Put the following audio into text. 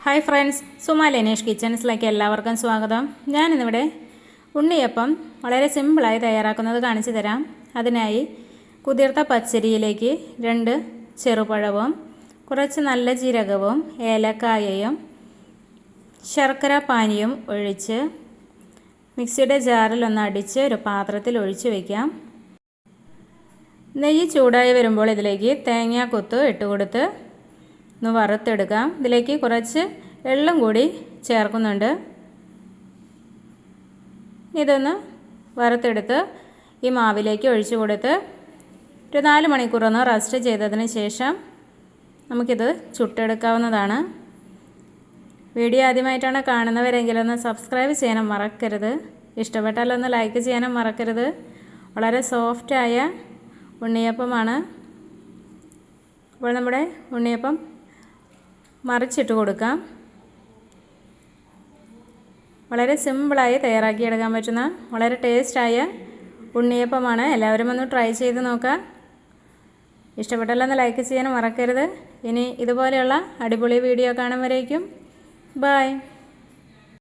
Hi friends, Suma ലെനേഷ് കിച്ചൺസിലേക്ക് എല്ലാവർക്കും സ്വാഗതം. ഞാനിന്നിവിടെ ഉണ്ണിയപ്പം വളരെ സിമ്പിളായി തയ്യാറാക്കുന്നത് കാണിച്ചു തരാം. അതിനായി കുതിർത്ത പച്ചരിയിലേക്ക് 2 ചെറുപഴവും കുറച്ച് നല്ല ജീരകവും ഏലക്കായയും ശർക്കര പാനിയും ഒഴിച്ച് മിക്സിയുടെ ജാറിൽ ഒന്ന് അടിച്ച് ഒരു പാത്രത്തിൽ ഒഴിച്ച് വയ്ക്കാം. നെയ്യ് ചൂടായി വരുമ്പോൾ ഇതിലേക്ക് തേങ്ങാക്കൊത്ത് ഇട്ട് കൊടുത്ത് ഒന്ന് വറുത്തെടുക്കാം. ഇതിലേക്ക് കുറച്ച് എള്ളും കൂടി ചേർക്കുന്നുണ്ട്. ഇതൊന്ന് വറുത്തെടുത്ത് ഈ മാവിലേക്ക് ഒഴിച്ചു കൊടുത്ത് ഒരു 4 മണിക്കൂറൊന്ന് റെസ്റ്റ് ചെയ്തതിന് ശേഷം നമുക്കിത് ചുട്ടെടുക്കാവുന്നതാണ്. വീഡിയോ ആദ്യമായിട്ടാണ് കാണുന്നവരെങ്കിലൊന്ന് സബ്സ്ക്രൈബ് ചെയ്യാനും മറക്കരുത്. ഇഷ്ടപ്പെട്ടാലൊന്ന് ലൈക്ക് ചെയ്യാനും മറക്കരുത്. വളരെ സോഫ്റ്റായ ഉണ്ണിയപ്പമാണ്. അപ്പോൾ നമ്മുടെ ഉണ്ണിയപ്പം മറിച്ചിട്ട് കൊടുക്കാം. വളരെ സിമ്പിളായി തയ്യാറാക്കിയെടുക്കാൻ പറ്റുന്ന വളരെ ടേസ്റ്റായ ഉണ്ണിയപ്പമാണ്. എല്ലാവരും ഒന്ന് ട്രൈ ചെയ്ത് നോക്കുക. ഇഷ്ടപ്പെട്ടാലൊന്ന് ലൈക്ക് ചെയ്യാനും മറക്കരുത്. ഇനി ഇതുപോലെയുള്ള അടിപൊളി വീഡിയോ കാണും വരേക്കും ബൈ.